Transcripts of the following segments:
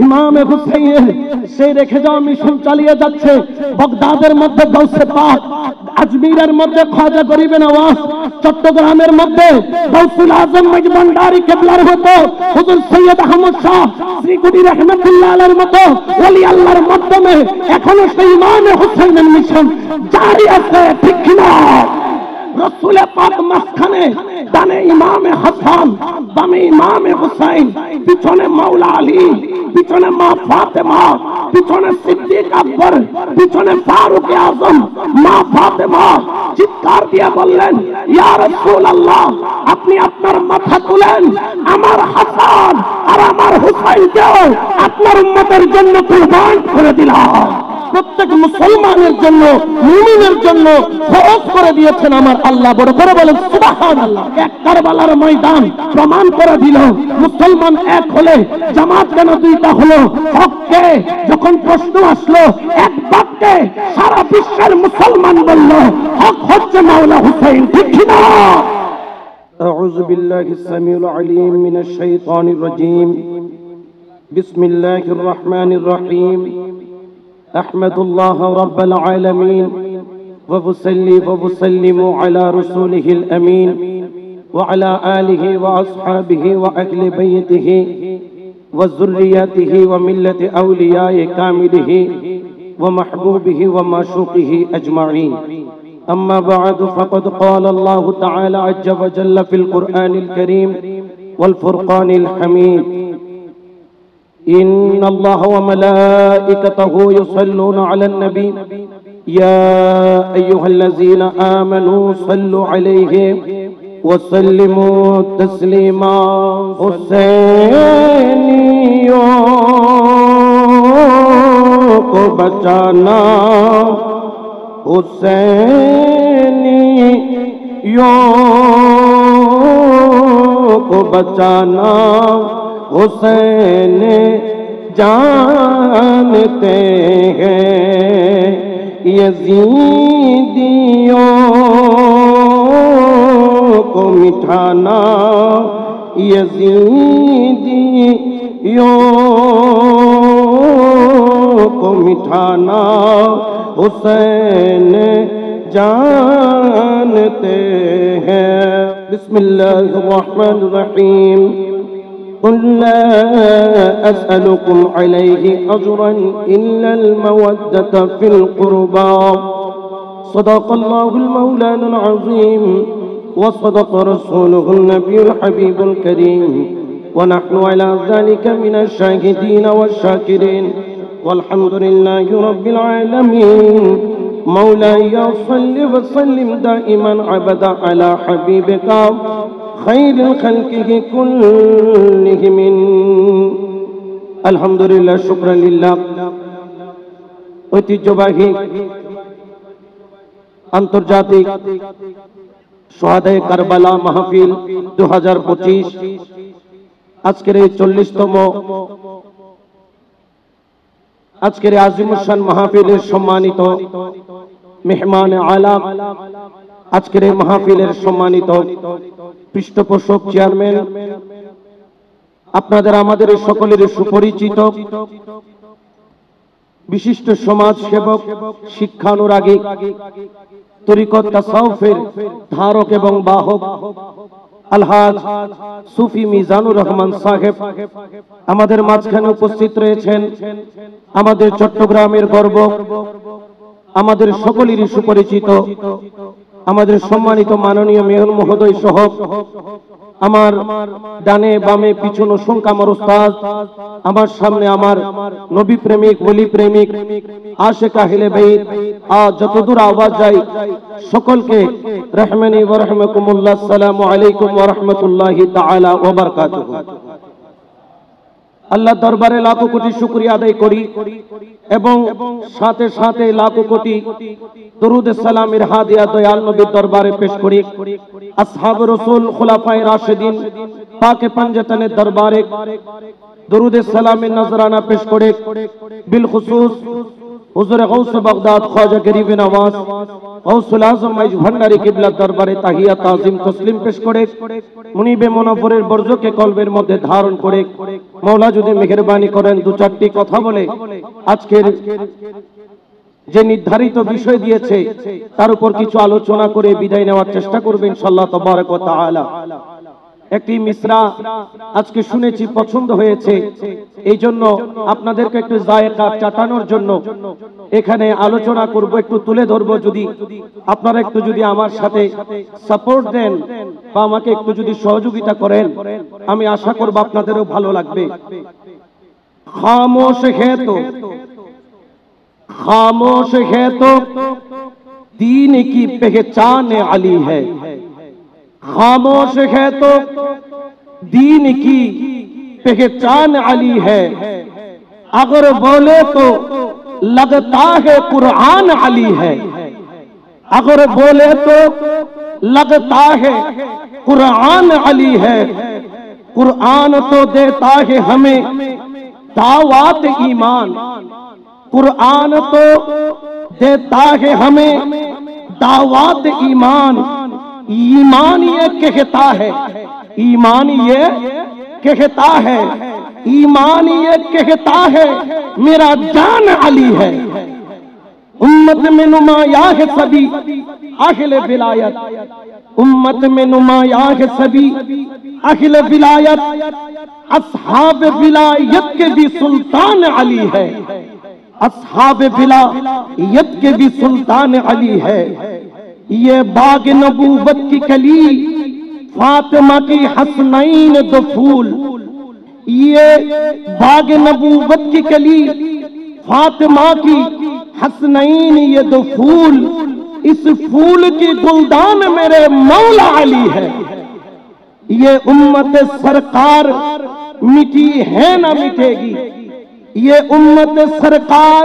ইমামে হুসাইনের সেই রেখে যাওয়া মিশন চালিয়ে যাচ্ছে। বাগদাদের মধ্যে গাউসে পাক, আজমিরের মধ্যে খাজা গরিবে নওয়াজ, চট্টগ্রামের মধ্যে গাউসুল আজম মজবান্ডারি কেবলার মতো হুজুর সৈয়দ আহমদ শাহ শ্রীকুটি রহমাতুল্লাহ আলাইহির মতো ওলি আল্লাহর মাধ্যমে এখনো সেই ইমামে হুসাইনের মিশন জারি আছে, ঠিক কিনা? রসুল পাক মাঝখানে, ডানে ইমামে হাসান, বামে ইমামে হুসাইন, পিছনে মাওলা আলী, পিছনে মা ফাতেমা, পিছনে সিদ্দিক আকবর, পিছনে ফারুক আজম, মা ফাতেমা চিৎকার দিয়ে বললেন, ইয়া রাসূলুল্লাহ, আপনি আপনার মাথা তুলেন, আমার হাসান আর আমার হুসাইনকেও আপনার উম্মতের জন্য কুরবান করে দিলাম। প্রত্যেক মুসলমানের জন্য, মুমিনের জন্য ফরজ করে দিয়েছেন আমার আল্লাহ। বড় করে বলেন সুবহানাল্লাহ। এক কারবালার ময়দান প্রমাণ করে দিল, মুসলমান এক হলে জামাত কেন দুইটা হলো? হককে যখন প্রশ্ন আসলো, এক বাক্যে সারা বিশ্বের মুসলমান বলল হক হচ্ছে মাওলা হুসাইন, ঠিক কিনা? আউযু বিল্লাহিস সামিউল আলিম মিনাশ শাইতানির রাজীম। বিসমিল্লাহির রহমানির রহিম। أحمد الله رب العالمين وأصلي وأسلم على رسوله الأمين وعلى آله وأصحابه وأهل بيته وذريته وملة أولياء كامله ومحبوبه ومعشوقه أجمعين. أما بعد، فقد قال الله تعالى عز وجل في القرآن الكريم والفرقان الحميد: إن الله وملائكته يصلون على النبي يا أيها الذين آمنوا صلوا عليه وسلموا تسليما. حسینیوں کو بچانا، حسینیوں کو بچانا हुसैन जानते हैं, यजीदियों को मिटाना, यजीदियों को मिटाना हुसैन जानते हैं। बिस्मिल्लाहिर रहमानिर रहीम। قل لا أسألكم عليه أجرا إلا المودة في القربى. صدق الله المولانا العظيم وصدق رسوله النبي الحبيب الكريم، ونحن على ذلك من الشاهدين والشاكرين، والحمد لله رب العالمين. مولاي صل وسلم دائما أبدا على حبيبك خير خلقه كلهم. الحمد لله شكرا لله। ঐতিহ্যবাহী আন্তর্জাতিক শহাদায়ে কারবালা মাহফিল 2025 আজকের এই 40তম আজকের আজিমুশান মাহফিলের সম্মানিত মেহমান আলাম, আজকের এই মাহফিলের সম্মানিত পৃষ্ঠপোষক চেয়ারম্যান, আপনাদের আমাদের সকলের সুপরিচিত বিশিষ্ট সমাজ সেবক, শিক্ষানুরাগী, তরিকত তাসাউফের ধারক এবং বাহক আলহাজ সুফি মিজানুর রহমান সাহেব আমাদের মাঝখানে উপস্থিত রয়েছেন। আমাদের চট্টগ্রামের গর্ব, আমাদের সকলেরই সুপরিচিত, আমাদের সম্মানিত মাননীয় মেয়র মহোদয় সহ আমার ডানে বামে পিছনে সংখ্যা আমার উস্তাদ, আমার সামনে আমার নবী প্রেমিক, ওলি প্রেমিক, আশিক আহলে বাইত, যতদূর আওয়াজ যায় সকলকে রহমানি ওয়া রাহমাকুমুল্লাহ, আসসালামু আলাইকুম ওয়া রাহমাতুল্লাহি তাআলা ওয়া বারাকাতুহু। আল্লাহ দরবারে লাখো কোটি শুকরিয়া আদায় করি এবং সাথে সাথে লাখো কোটি দরুদ সালামের হাদিয়া দয়াল নবীর দরবারে পেশ করি। আসহাব রাসূল খুলাফায়ে রাশিদিন পাকে পাঞ্জাতনের দরবারে দরুদ সালামের নজরানা পেশ করে বিল খুসুস হুজুরে গৌস বাগদাদ খ্বাজা গরিব নওয়াজ গৌসুল আজম মাইজ ভান্ডারী কিবলার দরবারে তাহিয়া তাজিম তসলিম পেশ করে মুনিবে মুনাফরের বর্জকে কলবের মধ্যে ধারণ করে মওলা যদি মেহেরবানি করেন দু চারটি কথা বলে আজকের যে নির্ধারিত বিষয় দিয়েছে তার উপর কিছু আলোচনা করে বিদায় নেওয়ার চেষ্টা করবেন ইনশাআল্লাহ তাবারক ওয়া তাআলা। একটি মিসরা আজকে শুনেছি, পছন্দ হয়েছে, এই জন্য আপনাদেরকে একটু জায়গা চাটানোর জন্য এখানে আলোচনা করব, একটু তুলে ধরবো। যদি আপনারা একটু যদি আমার সাথে সাপোর্ট দেন বা আমাকে একটু যদি সহযোগিতা করেন, আমি আশা করব আপনাদেরও ভালো লাগবে। খামোশ है तो दीन की पहचान अली है, खामोश है तो दीन की पहचान अली है, अगर बोले तो लगता है कुरान अली है, अगर बोले तो लगता है कुरान अली है, कुरान तो देता है हमें दावत ईमान, कुरान तो देता है हमें दावत ईमान, ईमान ये कहता है, ईमान ये कहता है, ईमान ये कहता है मेरा जान अली है। उम्मत में नुमाया है सभी अहले विलायत, उम्मत में नुमाया है सभी अहले विलायत, अस्हाब विलायत के भी सुल्तान अली है, अस्हाब विलायत के भी सुल्तान अली है। ये बाग नबूवत की कली फातिमा की हसनैन दो फूल, ये बाग नबूवत की कली फातिमा की हसनैन ये दो फूल, इस फूल की गुलदान मेरे मौला अली है। ये उम्मत सरकार मिटी है ना मिटेगी, ये उम्मत सरकार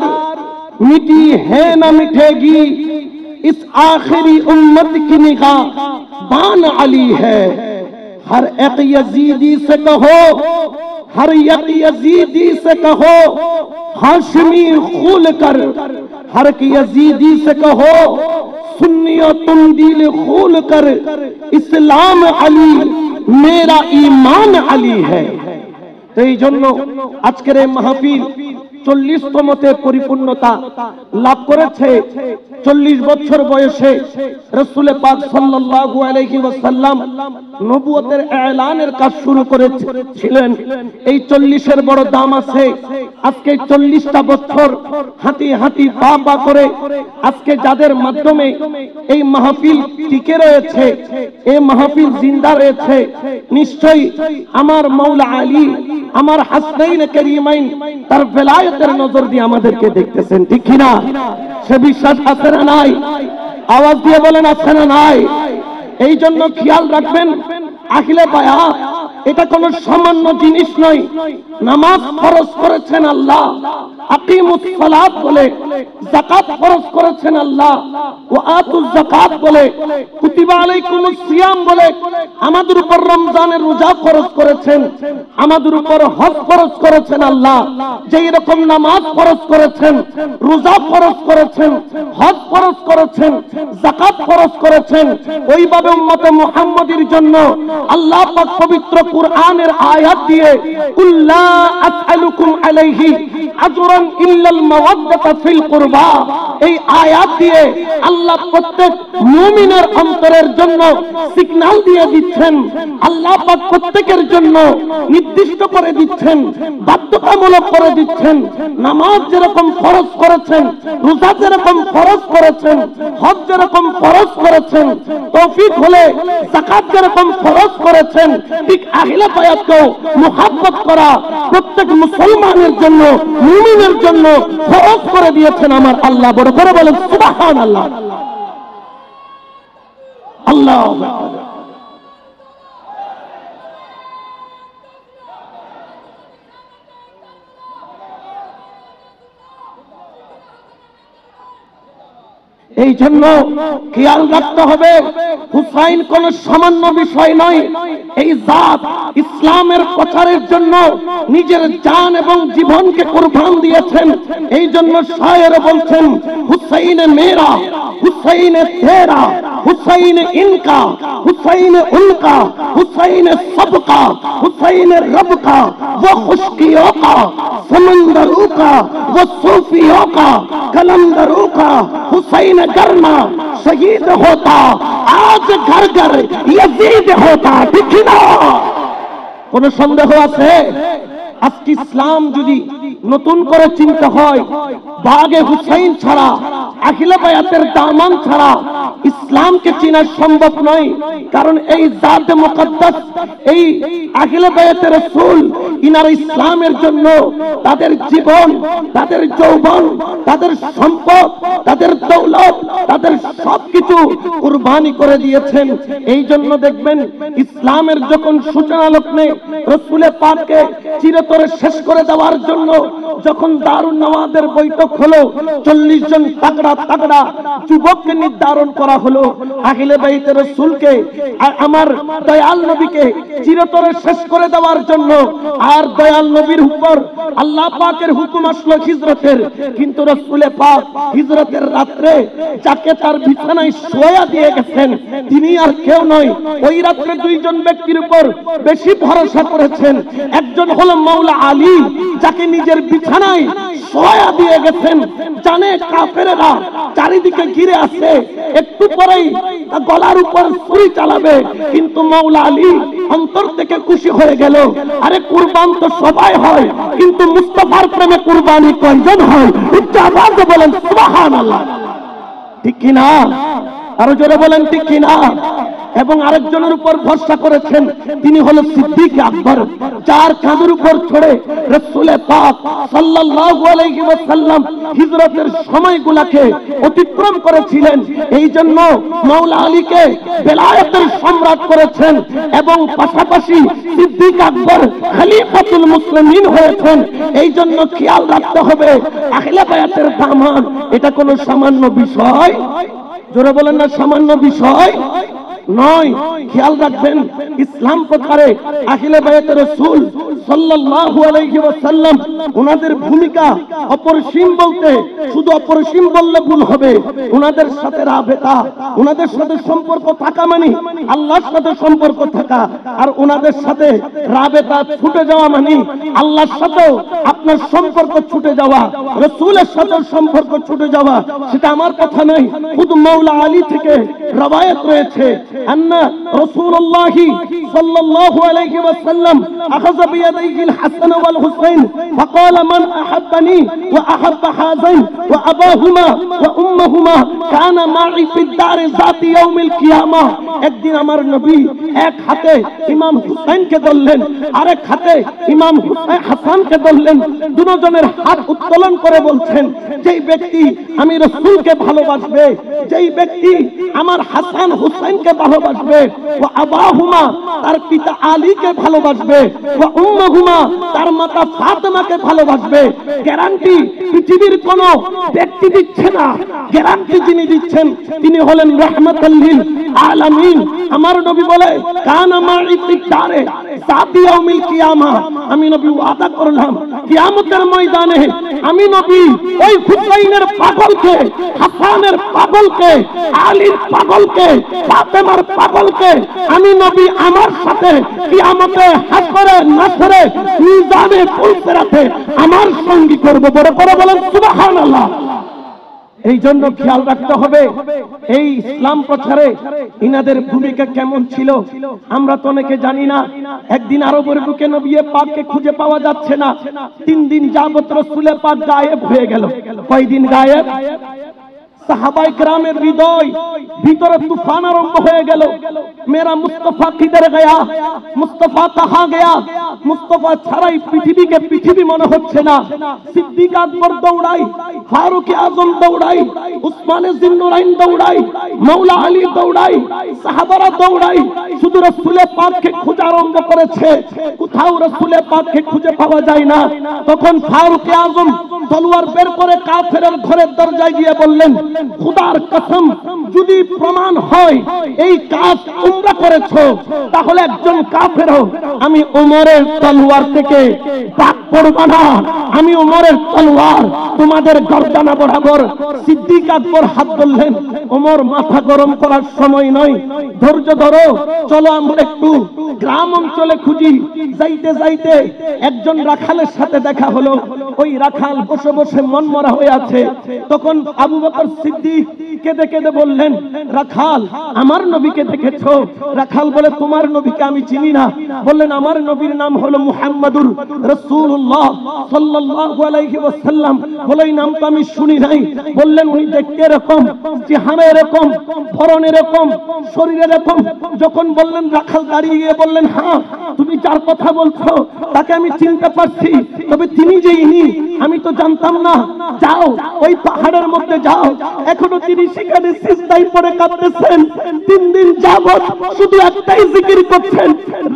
मिटी है न मिटेगी, इस आखिरी उम्मत की निगाह बान अली है। हर एक यजीदी से कहो, हर एक यजीदी से कहो हाशमी खूल कर, हर एक यजीदी से कहो सुन्नियों तुम दिल खूल कर, इस्लाम अली मेरा ईमान अली है। तो এই জন্য আজকের এই মাহফিল 40তমতে পরিপূর্ণতা লাভ করেছে। 40 বছর বয়সে রাসূল পাক সাল্লাল্লাহু আলাইহি ওয়াসাল্লাম নবুয়তের এলানের কাজ শুরু করেছিলেন। এই 40 বড় দাম আছে। আজকে 40টা বছর হাঁটি হাঁটি পা পা করে আজকে যাদের মাধ্যমে এই মাহফিল টিকে রয়েছে, এই মাহফিল জিন্দা রয়েছে, নিশ্চয়ই আমার মাওলা আলী, আমার হাসনাইন করিমাইন তার বেলায়েতের নজর দিয়ে আমাদেরকে দেখতেছেন, ঠিক কি না? সে বিশ্বাস আছে না নাই? আওয়াজ দিয়ে বলেন আছে না নাই? এই জন্য খেয়াল রাখবেন, আখিলে বায়াত এটা কোনো সামান্য জিনিস নয়। নামাজ ফরজ করেছেন আল্লাহ, আকিমুস সালাত বলে, যাকাত ফরজ করেছেন আল্লাহ, ওয়া আতুজ যাকাত বলে, কুতিবা আলাইকুমুস সিয়াম বলে আমাদের উপর রমজানের রোজা ফরজ করেছেন, আমাদের উপর হজ ফরজ করেছেন আল্লাহ। যেই রকম নামাজ ফরজ করেছেন, রোজা ফরজ করেছেন, হজ ফরজ করেছেন, যাকাত ফরজ করেছেন, ওইভাবে উম্মতে মুহাম্মাদীর জন্য আল্লাহ পাক পবিত্র কুরআনের আয়াত দিয়ে কুল্লা আসআলুকুম আলাইহি আজরান ইল্লাল মাওয়াদ্দাতা ফিল কুরবা, এই আয়াত দিয়ে আল্লাহ প্রত্যেক মুমিনের অন্তরের জন্য সিগন্যাল দিয়ে দিচ্ছেন। আল্লাহ পাক প্রত্যেকের জন্য নির্দিষ্ট করে দিচ্ছেন, বাধ্যতামূলক করে দিচ্ছেন। নামাজ যেরকম ফরজ করেছেন, রোজা যেরকম ফরজ করেছেন, হজ যেরকম ফরজ করেছেন, তৌফিক হলে যাকাত যেরকম ফরজ করেছেন, ঠিক আহলে বায়াতকেও মুহাব্বত করা প্রত্যেক মুসলমানের জন্য, মুমিনের জন্য ফরজ করে দিয়েছেন আমার আল্লাহ। বড় করে বলেন সুবহানাল্লাহ। আল্লাহু আকবার। এই জন্য খেয়াল রাখতে হবে, হুসাইন কোন সামান্য বিষয় নয়। এই জাত ইসলামের প্রচারের জন্য নিজের জান এবং জীবনকে কুরবান দিয়েছেন। এই জন্য শায়ের বলছেন হুসাইন মেরা, হুসাইন তেরা, হুসাইন ইনকা, হুসাইন উনকা, হুসাইন सबका, हुसैन रब का, वो खुशकियों का, समंदरों का, वो सूफियों का, कलंदरों का, हुसैन गर्मा शहीद होता, आज घर घर यजीद होता। ठीक ना? কোন সন্দেহ আছে? আজকে ইসলাম যদি নতুন করে চিন্তা হয়, বাগে হুসাইন ছাড়া, আখিলে বায়াতের দামান ছাড়া ইসলামকে চেনা সম্ভব নয়। কারণ এই জাতে মুকদ্দাস, এই আখিলে বায়াতের রাসূল, ইনারা ইসলামের জন্য তাদের জীবন, তাদের যৌবন, তাদের সম্পদ, তাদের দৌলত, তাদের সবকিছু কুরবানি করে দিয়েছেন। এই জন্য দেখবেন ইসলামের যখন সূচনা লগ্নে রাসূলে পাককে চিরতরে শেষ করে দেওয়ার জন্য যখন দারুন নওয়াদের বৈঠক হলো, 40 জন তাগড়া তাগড়া যুবককে নির্ধারণ করা হলো আহলে বাইতের রাসূলকে, আমার দয়াল নবীকে চিরতরে শেষ করে দেওয়ার জন্য। আর দয়াল নবীর উপর আল্লাহ পাকের হুকুম আসলো হিজরতের, কিন্তু রাসূলে পাক হিজরতের রাত্রে যাকে তার বিছানায় শোয়া দিয়ে গেছেন তিনি আর কেউ নয়। ওই রাত্রে দুইজন ব্যক্তির উপর বেশি ভরসা করেছেন। একজন হলো মাওলা আলী, যাকে নিজের বিছানায় শোয়া দিয়ে গেছেন, জানে কাফেররা চারিদিকে ঘিরে আছে, একটু পরেই গলার উপর ছুরি চালাবে, কিন্তু মাওলা আলী অন্তর থেকে খুশি হয়ে গেল। আরে কুরবান তো সবাই হয়, কিন্তু মুস্তাফার প্রেমে কুরবানি কয়জন হয়? উচ্চ আওয়াজে বলেন সুবহানাল্লাহ। ঠিক কি না? আরো জোরে বলেন ঠিক কি না? এবং আরেকজনের উপর ভরসা করেছেন, তিনি হলো সিদ্দিক আকবর, যার কাঁধের উপর ছড়ে রাসূলে পাক সাল্লাল্লাহু আলাইহি ওয়াসাল্লাম হিজরতের সময়গুলোকে অতিক্রম করেছিলেন। এই জন্য মাওলা আলীকে বেলায়েতের সম্রাট করেছেন এবং পাশাপাশি সিদ্দিক আকবর খলিফাতুল মুসলিমিন হয়েছেন। এই জন্য খেয়াল রাখতে হবে, আহলে বায়াতের দামান এটা কোনো সামান্য বিষয়, জোরে বলেন না, সামান্য বিষয় নয়। খেয়াল রাখবেন, ইসলাম প্রচারে আহলে বায়াতের রাসূল সাল্লাল্লাহু আলাইহি ওয়াসাল্লাম ওনাদের ভূমিকা অপরিসীম, বলতে শুধু অপরিসীম বললে ভুল হবে। ওনাদের সাথে রাবেতা, ওনাদের সাথে সম্পর্ক থাকা মানে আল্লাহর সাথে সম্পর্ক থাকা, আর ওনাদের সাথে রাবেতা ছুটে যাওয়া মানে আল্লাহর সাথে আপনার সম্পর্ক ছুটে যাওয়া, রাসূলের সাথে সম্পর্ক ছুটে যাওয়া। সেটা আমার কথা নয়, খুদ মাওলা আলী থেকে রওয়ায়াত রয়েছে, আন্না রাসূলুল্লাহ সাল্লাল্লাহু আলাইহি ওয়াসাল্লাম আখাযা বিয়াদাইহি আল-হাসান ওয়াল হুসাইন ফাকাল মান আহাব্বানি ওয়া আহাব্বা হাযাইন ওয়া আবাহুমা ওয়া উম্মাহুমা কানা মা'i ফি দার যাতি ইয়াউমিল কিয়ামা। একদিন আমার নবী এক হাতে ইমাম হুসাইনকে ধরলেন, আরেক হাতে ইমাম হাসানকে ধরলেন, দুজনের হাত উত্তোলন করে বলছেন, যেই ব্যক্তি আমি রাসূলকে ভালোবাসবে, যেই ব্যক্তি আমার হাসান হুসাইনকে ভালোবাসবে, ও আবাহুমা তার পিতা আলীকে ভালোবাসবে, ও উম্মাহুমা তার মাতা ফাতেমাকে ভালোবাসবে। গ্যারান্টি পৃথিবীর কোন ব্যক্তি দিচ্ছে না, গ্যারান্টি যিনি দিচ্ছেন তিনি হলেন রাহমাতুল লিল আলামিন। আমার নবী বলে, কানা মা'i ফিদ দারে যাতি ইয়াউমিল কিয়ামা, আমি নবী ওয়াদা করলাম কিয়ামতের ময়দানে আমি নবী ওই হুসাইনের পাগলকে, হাসানের পাগলকে, আলীর পাগলকে, ফাতেমার পাগলকে আমি নবী আমার সাথে কিয়ামতে হাসরে নাসরে মিজানে ফুলসিরাতে আমার সঙ্গী করব। বড় করে বলেন সুবহানাল্লাহ। এই জন্য খেয়াল রাখতে হবে, এই ইসলাম প্রচারে ইনাদের ভূমিকা কেমন ছিল আমরা তো অনেকে জানি না। একদিন আরবের বুকে নবী পাককে খুঁজে পাওয়া যাচ্ছে না, 3 দিন যাবত রাসূলে পাক গায়েব হয়ে গেল। কয়দিন গায়েব? সাহাবায়ে কেরামের হৃদয় ভিতরে তুফান আরম্ভ হয়ে গেল। মেরা মুস্তাফা কিধর গয়া, মুস্তাফা কাহা গয়া, মুস্তাফা ছাড়াই পৃথিবীকে পৃথিবী মনে হচ্ছে না। সিদ্দিক আকবর দৌড়াই, ফারুক আজম দৌড়াই, উসমানে জিন্নুরাইন দৌড়াই, মাওলা আলী দৌড়াই, সাহাবারা দৌড়াই, শুধু রাসূলে পাককে খোঁজা আরম্ভ করেছে। কোথাও রাসূলে পাককে খুঁজে পাওয়া যায় না। তখন ফারুক আজম তলোয়ার বের করে কাফেরের ঘরের দরজায় গিয়ে বললেন, খোদার কসম, যদি প্রমাণ হয় এই কাজ তোমরা করেছো, তাহলে একজন কাফের হোক, আমি ওমরের তলোয়ার থেকে পাক পড়বা না। আমি ওমরের তলোয়ার তোমাদের গর্দানা বরাবর। সিদ্দিক আকবর হাত ধরলেন। ওমর মাথা গরম করার সময় নয়, ধৈর্য ধরো, চলো আমরা একটু গ্রাম অঞ্চলে খুঁজি। যাইতে যাইতে একজন রাখালের সাথে দেখা হলো। ওই রাখাল বসে বসে মনমরা হয়ে আছে। তখন আবু বকর সিদ্দিক কেঁদে কেঁদে বললেন, রাখাল, আমার নবীকে দেখেছো? রাখাল বলে, তোমার নবীকে আমি চিনি না। বললেন, আমার নবীর নাম হলো মুহাম্মাদুর রাসূলুল্লাহ সাল্লাল্লাহু আলাইহি ওয়াসাল্লাম। বলে, এই নাম তো আমি শুনি নাই। বললেন, উনি দেখতে এরকম, চেহারা এরকম, ধরন এরকম, শরীর এরকম। যখন বললেন, রাখাল দাঁড়িয়ে গিয়ে বললেন, হ্যাঁ, তুমি যার কথা বলছো তাকে আমি চিনতে পারছি, তবে তিনি যে ইনি আমি তো জানতাম না। যাও, ওই পাহাড়ের মধ্যে যাও। এখনো তিনি সেখানে সিজদায় পড়ে কাঁদতেছেন। 3 দিন যাবত শুধু একটাই জিকির করছেন,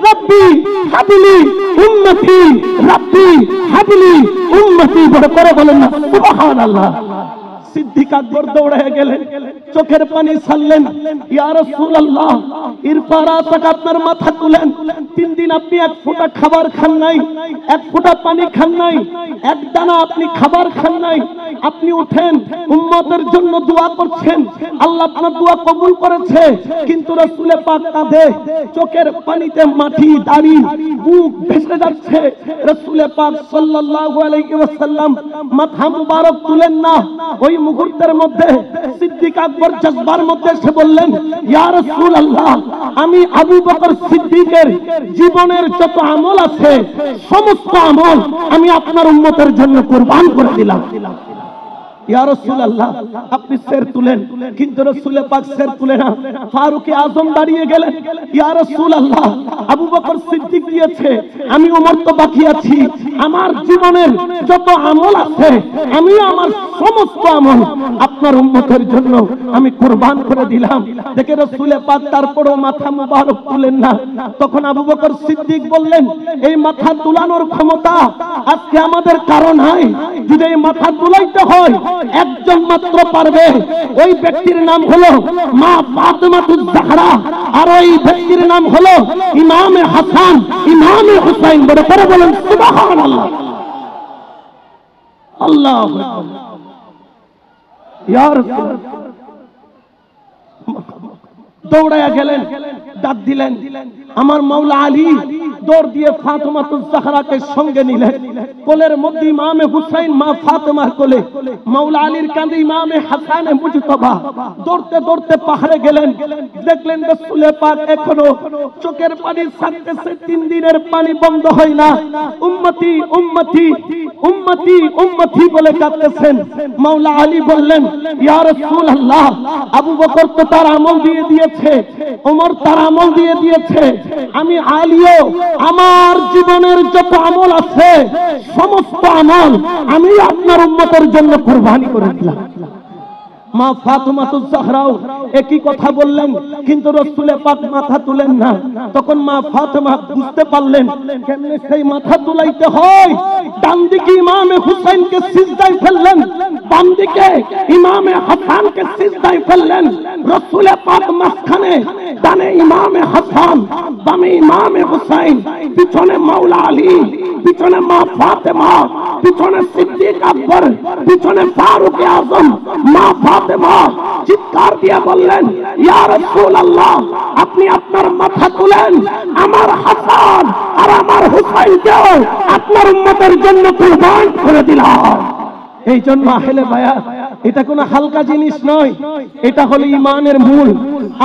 রব্বি হাবলি উম্মতি, রব্বি হাবলি উম্মতি। বড় করে বলেন না সুবহানাল্লাহ। সিদ্দিক আকবর দৌড়ে গেলেন, চোখের পানি ছাড়লেন, ইয়া রাসূলুল্লাহ, ইরফা রাসাক, আপনার মাথা তুলেন। 3 দিন আপনি এক ফোঁটা খাবার খান নাই, এক ফোঁটা পানি খান নাই, এক দানা আপনি খাবার খান নাই। আপনি উঠেন, উম্মতের জন্য দোয়া করছেন, আল্লাহ আপনার দোয়া কবুল করেছে। কিন্তু রাসূল পাক কাঁধে, চোখের পানিতে মাটি, দাড়ি, বুক ভেসে যাচ্ছে। রাসূল পাক সাল্লাল্লাহু আলাইহি ওয়াসাল্লাম মাথা মুবারক তুলেন না। ওই মুহূর্তের মধ্যে সিদ্দিক আকবর জজবার মধ্যে এসে বললেন, ইয়া রাসূলুল্লাহ, আমি আবু বকর সিদ্দিকের জীবনের যত আমল আছে সমস্ত আমল আমি আপনার উম্মতের জন্য কুরবান করে দিলাম। ইয়া রাসূলুল্লাহ, আপনি সির তুলেন। কিন্তু রাসূল পাক সির তুলে না। ফারুক আযম দাঁড়িয়ে গেলেন, ইয়া রাসূলুল্লাহ, আবু বকর সিদ্দিক দিয়েছে, আমি ওমর তো বাকি আছি। আমার জীবনের যত আমল আছে আমি আমার সমস্ত আমল আপনার উম্মতের জন্য আমি কুরবান করে দিলাম। দেখে রাসূল পাক তারপরও মাথা মুবারক তুলেন না। তখন আবু বকর সিদ্দিক বললেন, এই মাথা তুলানোর ক্ষমতা আজকে আমাদের কারো নাই। যদি এই মাথা তুলাইতে হয় একজন মাত্র পারবে, ওই ব্যক্তির নাম হলো মা ফাতেমাতুজ জাহরা, আর ওই ব্যক্তির নাম হলো ইমামে হাসান, ইমামে হুসাইন। বড় করে বলেন সুবহানাল্লাহ। আল্লাহু আকবার। ইয়া রাসূলুল্লাহ, দৌড়ায়া গেলেন, ডাক দিলেন, আমার মাওলা আলী দৌড় দিয়ে ফাতেমাতুজ জাহরাকে সঙ্গে নিলেন। কোলের মধ্যে ইমামে হুসাইন, মা ফাতেমার কোলে, মাওলা আলীর কাঁধে ইমামে হাসানে মুজতবা। দৌড়তে দৌড়তে পাহাড়ে গেলেন। দেখলেন রাসূল পাক এখনো চোখের পানি ছাড়তেছে, 3 দিনের পানি বন্ধ হয় না। উম্মতি উম্মতি উম্মতি উম্মতি বলে কাঁদতেছেন। মাওলা আলী বললেন, ইয়া রাসূলুল্লাহ, আবু বকর তো তার আমল দিয়ে দিয়েছে, ওমর তার আমল দিয়ে দিয়েছে, আমি আলীও আমার জীবনের যত আমল আছে সমস্ত আমল আমি আপনার উম্মতের জন্য কুরবানি করে দিলাম। মা ফাতেমাতুজ জাহরাও একই কথা বললেন, কিন্তু রাসূল পাক মাথা তুলেন না। তখন মা ফাতেমা বুঝতে পারলেন কেমনে সেই মাথা তুলাইতে হয়। ডান দিকে ইমামে হুসাইনকে সিজদায় ফেললেন, বাম দিকে ইমামে হাসানকে সিজদায় ফেললেন। রাসূল পাক মাঝখানে, ডানে ইমামে হাসান, বামে ইমামে হুসাইন, পিছনে মাওলা আলী, পিছনে মা ফাতেমা, পিছনে সিদ্দিক আকবর, পিছনে ফারুক আযম। মা ফাতেমা চিৎকার দিয়ে বললেন, ইয়া রাসূলুল্লাহ, আপনি আপনার মাথা তুলেন, আমার হাসান আর আমার হুসাইনকেও আপনার উম্মতের জন্য কুরবান করে দিলাম। এই জন্য আহলে বায়াত এটা কোনো হালকা জিনিস নয়, এটা হলো ঈমানের মূল।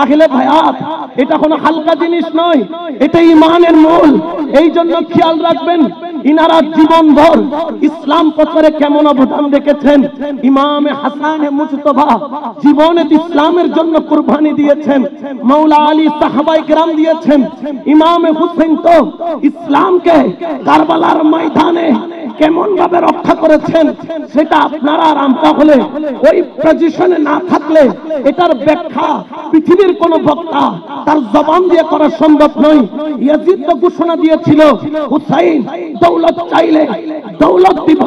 আহলে বায়াত এটা কোনো হালকা জিনিস নয়, এটা ঈমানের মূল। এই জন্য খেয়াল রাখবেন, ইনারা জীবনভর ইসলাম প্রচারে কেমন অবদান রেখেছেন। ইমামে হাসানে মুজতবা জীবনে ইসলামের জন্য কুরবানি দিয়েছেন। মাওলা আলী সাহাবায়ে কেরাম দিয়েছেন। ইমামে হুসাইন তো ইসলামকে কারবালার ময়দানে কেমন ভাবে রক্ষা করেছেন সেটা আপনারা আর আমরা হলে ওই পজিশনে না থাকলে এটার ব্যাখ্যা পৃথিবীর কোন বক্তা তার জবান দিয়ে করা সম্ভব নয়। ইয়াজিদ তো ঘোষণা দিয়েছিল, হুসাইন দৌলত চাইলে দৌলত দিব,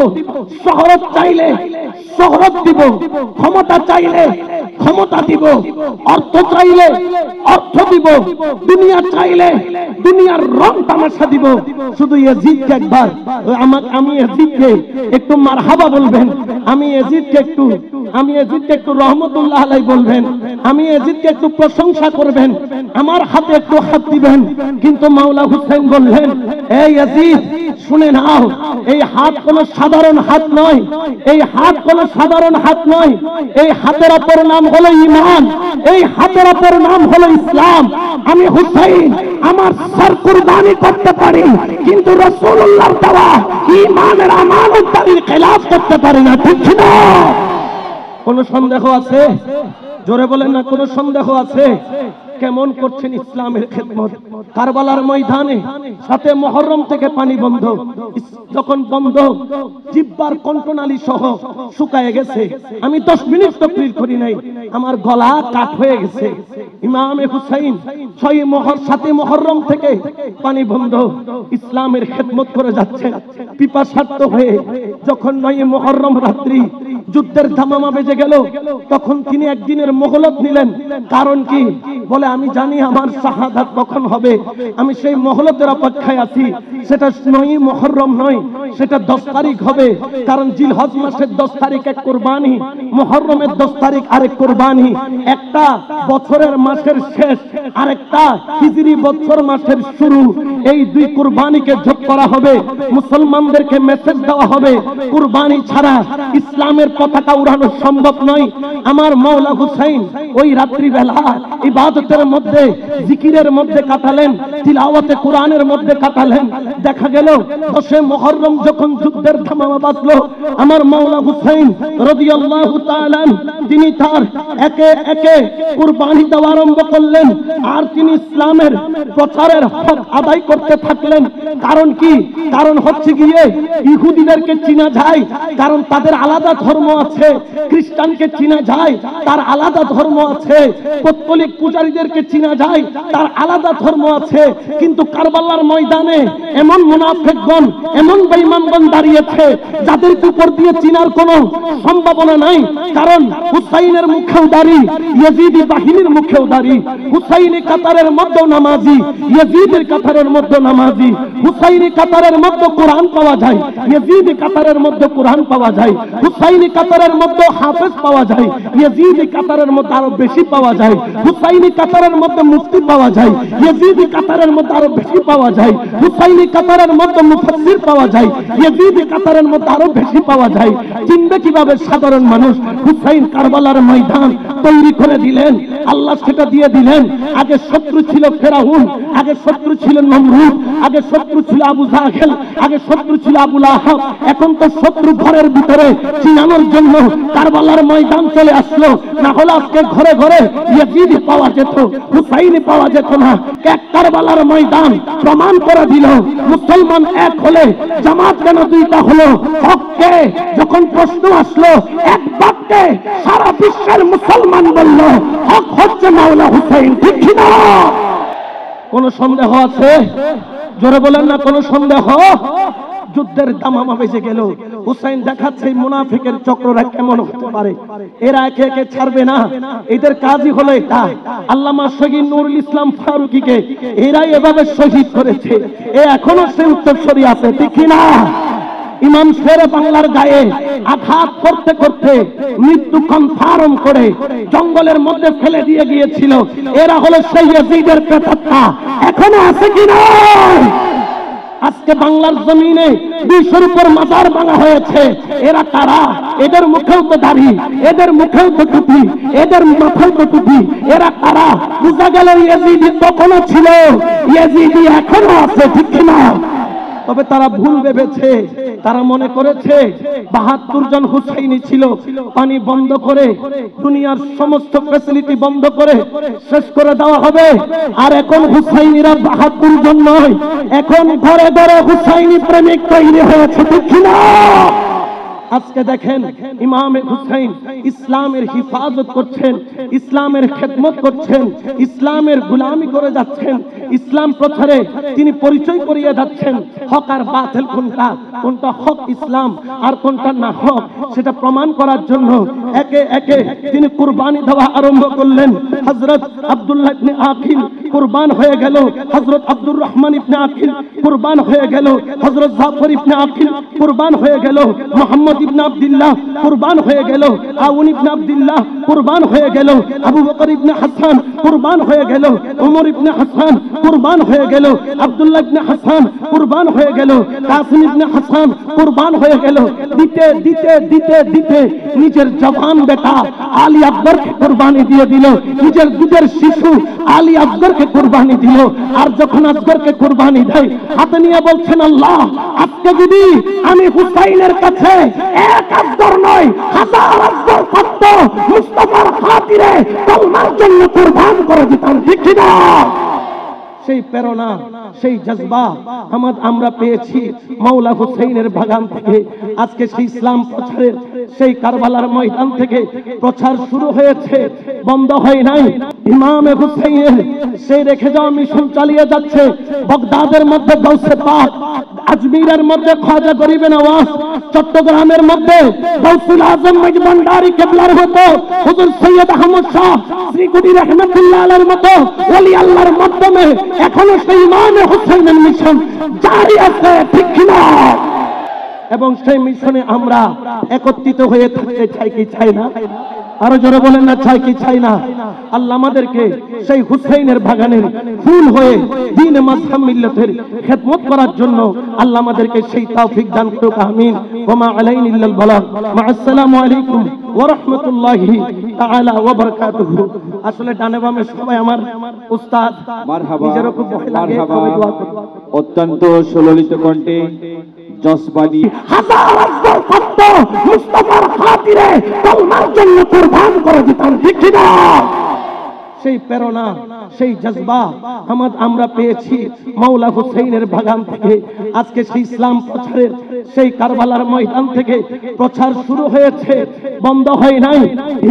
শহরত চাইলে শহরত দিব, ক্ষমতা চাইলে ক্ষমতা দিব, অর্থ চাইলে অর্থ দিব, দুনিয়া চাইলে দুনিয়ার রং তামাশা দিব। শুধু ইয়াজিদকে একবার আমি ইয়াজিদকে একটু মারহাবা বলবেন, আমি ইয়াজিদকে একটু রহমতুল্লাহ আলাইহি বলবেন, আমি ইয়াজিদকে একটু প্রশংসা করবেন, আমার হাতে একটু হাত দিবেন। কিন্তু মাওলা হুসাইন বললেন, এই ইয়াজিদ শুনে নাও, এই হাত কোনো সাধারণ হাত নয়, এই হাত কোনো সাধারণ হাত নয়, এই হাতের অপর নাম হলো ঈমান, এই হাতের অপর নাম হলো ইসলাম। আমি হুসাইন আমার সর কুরবানি করতে পারি, কিন্তু রাসূলুল্লাহর দেওয়া ঈমানের আমানতদারির খেলাফ করতে পারি না, ঠিক না? কোনো সন্দেহ আছে? জোরে বলেন না, কোনো সন্দেহ আছে? কেমন করছেন ইসলামের খেদমত। কারবালার ময়দানে সাথে মুহররম থেকে পানি বন্ধ, যখন বন্ধ জিহ্বার কণ্ঠনালী সহ শুকায় গেছে, আমি 10 মিনিট তকরীর করি নাই, আমার গলা কাট হয়ে গেছে। ইমামে হুসাইন 7 মুহররম থেকে পানি বন্ধ, ইসলামের খেদমত করে যাচ্ছেন পিপাসার্ত হয়ে। যখন 9 মুহররম রাত্রি যুদ্ধের ধামামা বেজে গেল, তখন তিনি একদিনের মোহলত নিলেন। কারণ কি? বলে আমি জানি আমার শাহাদাত কখন হবে, আমি সেই মোহলতের অপেক্ষায় আছি। সেটা 9 মুহররম নয়, সেটা 10 তারিখ হবে। কারণ জিলহজ মাসের 10 তারিখ এক কুরবানি, মুহররমের 10 তারিখ আরেক কুরবানি। একটা বছরের মাসের শেষ, আরেকটা হিজরি বছর মাসের শুরু। এই 2 কুরবানিকে যোগ করা হবে, মুসলমানদেরকে মেসেজ দেওয়া হবে কুরবানি ছাড়া ইসলামের পতাকা উড়ানো সম্ভব নয়। আমার মাওলা হুসাইন ওই রাত্রিবেলা ইবাদতের মধ্যে, জিকিরের মধ্যে কাটালেন, তিলাওয়াতে কোরআনের মধ্যে কাটালেন। দেখা গেল 10 মুহররম যখন যুদ্ধের ধামামা বাজলো, আমার মাওলা হুসাইন রাদিয়াল্লাহু তাআলা তিনি তার একে একে কুরবানি দেওয়া আরম্ভ করলেন, আর তিনি ইসলামের প্রচারের হক আদায় করতে থাকলেন। কারণ কি? কারণ হচ্ছে গিয়ে ইহুদিদেরকে চিনা যায়, কারণ তাদের আলাদা ধর্ম আছে। খ্রিস্টানকে চিনা যায়, তার আলাদা ধর্ম আছে। পৌত্তলিক পূজারীদেরকে চিনা যায়, তার আলাদা ধর্ম আছে। কিন্তু কারবালার ময়দানে এমন মুনাফিকগণ, এমন বেঈমানগণ দাঁড়িয়েছে যাদের উপর দিয়ে চিনার কোনো সম্ভাবনা নাই। কারণ হুসাইনের মুখেও দাড়ি, ইয়াজিদি বাহিনীর মুখেও দাড়ি। হুসাইনি কাতারের মধ্যেও নামাজি, ইয়াজিদের কাতারের মধ্যে নামাজি। হুসাইনি কাতারের মধ্যে কোরআন পাওয়া যায়, ইয়াজিদি কাতারের মধ্যে কোরআন পাওয়া যায়। হুসাইনি কাতারের মধ্যে হাফেজ পাওয়া যায়, ইয়াজিদি কাতারের মধ্যে আরো বেশি পাওয়া যায়। হুসাইনি কাতারের মধ্যে মুফতি পাওয়া যায়, ইয়াজিদি কাতারের মধ্যে আরো বেশি পাওয়া যায়। হুসাইনি কাতারের মধ্যে মুফাসসির পাওয়া যায়, ইয়াজিদি কাতারের মধ্যে আরো বেশি পাওয়া যায়। চিনবে কিভাবে সাধারণ মানুষ? হুসাইন কারবালার ময়দান তৈরি করে দিলেন, আল্লাহ সেটা দিয়ে দিলেন। আগে শত্রু ছিল ফেরাউন, আগে শত্রু ছিল নমরুদ, আগে শত্রু ছিল আবু জাহেল, আগে শত্রু ছিল আবু লাহাব। এখন তো শত্রু ঘরের ভিতরে চিনানোর জন্য কারবালার ময়দান চলে আসলো। না হলে আজকে ঘরে ঘরে ইয়াজিদ পাওয়া যেত, হুসাইন পাওয়া যেত না। এক কারবালার ময়দান প্রমাণ করে দিল মুসলমান এক হলে জামাত কেন 2টা হলো। হককে যখন প্রশ্ন আসলো, এক বাক্যে সারা বিশ্বের মুসলমান বলল হক হচ্ছে মাওলা হুসাইন, ঠিক না? কোন সন্দেহ আছে? জোরে বলেন না, কোন সন্দেহ? যুদ্ধের দামামা বেজে গেল। হুসাইন দেখাচ্ছে মুনাফিকের চক্ররা কেমন হতে পারে। এরা একে একে ছাড়বে না, এদের কাজই হলো এটা। আল্লামা শহীদ নুরুল ইসলাম ফারুকীকে এরাই এভাবে শহীদ করেছে। এ এখনো সে উত্তরসূরি আছে, ঠিক না? ইমাম শেরে বাংলার গায়ে আঘাত করতে করতে মৃত্যু কনফার্ম করে জঙ্গলের মধ্যে ফেলে দিয়ে গিয়েছিল। এরা হলো সেই ইয়াজিদের প্রেতাত্মা, এখনো আছে কি না? আজকে বাংলার জমিনে 200-র উপর মাজার ভাঙা হয়েছে। এরা কারা? এদের মুখেও তো দাড়ি, এদের মুখেও তো টুপি, এদের মাথায় তো টুপি। এরা কারা? বুঝা গেল ইয়াজিদি তখনও ছিল, ইয়াজিদি এখনো আছে, ঠিক না? তবে তারা ভুল ভেবেছে, তারা মনে করেছে 72 জন হুসাইনি ছিল, পানি বন্ধ করে দুনিয়ার সমস্ত ফ্যাসিলিটি বন্ধ করে শেষ করে দেওয়া হবে। আর এখন হুসাইনিরা 72 জন নয়, এখন ঘরে ঘরে হুসাইনি প্রেমিক তৈরি হয়েছে, ঠিক না? আজকে দেখেন ইমাম হুসাইন ইসলামের হিফাজত করছেন, ইসলামের খেদমত করছেন, ইসলামের গোলামি করে যাচ্ছেন, ইসলাম প্রচারে তিনি পরিচয় করিয়ে যাচ্ছেন হক আর বাতিল কোনটা, কোনটা হক ইসলাম আর কোনটা না হক সেটা প্রমাণ করার জন্য একে একে তিনি কুরবানি দেওয়া আরম্ভ করলেন। হযরত আব্দুল্লাহ ইবনে আকিল কুরবান হয়ে গেল, হযরত আব্দুর রহমান ইবনে আকিল কুরবান হয়ে গেল, হযরত জাফর ইবনে আকিল কুরবান হয়ে গেল, মুহাম্মদ ইবনে আব্দুল্লাহ কুরবান হয়ে গেল, আউন ইবনে আব্দুল্লাহ কুরবান হয়ে গেল, আবু বকর ইবনে হাসান কুরবান হয়ে গেল, ওমর ইবনে হাসান কুরবান হয়ে গেল, আব্দুল্লাহ ইবনে হাসান কুরবান হয়ে গেল, কাসিম ইবনে হাসান কুরবান হয়ে গেল। দিতে দিতে দিতে দিতে নিজের জওয়ান বেটা আলী আকবরকে কুরবানি দিয়ে দিল, নিজের দুধের শিশু আলী আকবরকে কুরবানি দিল। আর যখন আকবরকে কুরবানি দেয় হাতে নিয়ে বলছেন, আল্লাহ আজকে যদি আমি হুসাইনের কাছে এক আকবর নয় হাজার আকবর থাকত মুস্তাফার খাতিরে কলমার জন্য কুরবান করে দিতাম, ঠিক না? সেই প্রেরণা, সেই জজবা আমরা পেয়েছি মাওলা হুসাইনের বাগান থেকে। আজকে সেই ইসলাম প্রচারের সেই কারবালার ময়দান থেকে প্রচার শুরু হয়েছে, বন্ধ হয় নাই। ইমাম হুসাইনের সেই রেখে যাওয়া মিশন চালিয়ে যাচ্ছে। বাগদাদের মধ্যে গাউসে পাক, আজমিরের মধ্যে খাজা গরিবে নওয়াজ, চট্টগ্রামের মধ্যে গাউসুল আজম মজবান্ডারি কেবলার হতো হুজুর সৈয়দ আহমদ শাহ শ্রীকুটি রহমাতুল্লাহ আলাইহির মতো ওলি আল্লাহর মাধ্যমে এখনো সেই ইমাম হুসাইনের মিশন জারি আছে, ঠিক না? এবং সেই মিশনে আমরা একত্রিত হয়ে থাকতে চাই কি চাই না? আরো জোরে বলেন না, চাই কি চাই না? আল্লাহ আমাদেরকে সেই হুসাইনের বাগানের ফুল হয়ে দ্বীন মাযহাব মিল্লাতের খেদমত করার জন্য আল্লাহ আমাদেরকে সেই তৌফিক দান করুক, আমিন। ওয়া মা আলাইনা ইল্লাল বালাগ। মা আসসালামু আলাইকুম ওয়া রাহমাতুল্লাহি তাআলা ওয়া বারাকাতুহু। আসলে ডানে বামে সবাই আমার উস্তাদ, মারহাবা, নিজেরও খুব ভয় লাগে, সবাই দোয়া করুন। অত্যন্ত সুললিত কণ্ঠে জসবানি হাজার আকবর থাকত মুস্তাফার খাতিরে কলমার জন্য কুরবান করে দিতাম, ঠিক না? সেই প্রেরণা, সেই জজবা আমরা পেয়েছি মাওলা হুসাইনের বাগান থেকে। আজকে সেই ইসলাম প্রচারের সেই কারবালার ময়দান থেকে প্রচার শুরু হয়েছে, বন্ধ হয় নাই।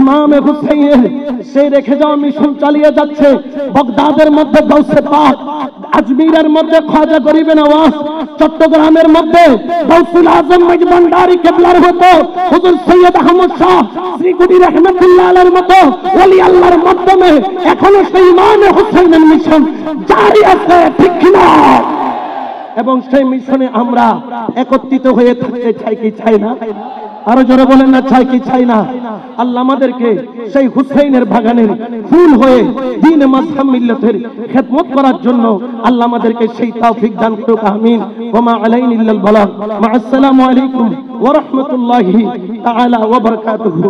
ইমাম হুসাইনের সেই রেখে যাওয়া মিশন চালিয়ে যাচ্ছে। বাগদাদের মধ্যে গাউসে পাক, আজমিরের মধ্যে খাজা গরিবে নওয়াজ, চট্টগ্রামের মধ্যে গাউসুল আজম মজবান্ডারি কেবলার হতো হুজুর সৈয়দ আহমদ শাহ শ্রীকুটি রহমাতুল্লাহ আলাইহির মতো ওলি আল্লাহর মাধ্যমে এখনো সেই ইমাম হুসাইনের মিশন জারি আছে, ঠিক না? এবং সেই মিশনে আমরা একত্রিত হয়ে থাকতে চাই কি চাই না? আরো জোরে বলেন না, চাই কি চাই না? আল্লাহ আমাদেরকে সেই হুসাইনের বাগানের ফুল হয়ে দ্বীন মাযহাব মিল্লাতের খেদমত করার জন্য আল্লাহ আমাদেরকে সেই তৌফিক দান করুক, আমিন। ওয়া মা আলাইনা ইল্লাল বালাগ। মা আসসালামু আলাইকুম ওয়া রাহমাতুল্লাহি তাআলা ওয়া বারাকাতুহু।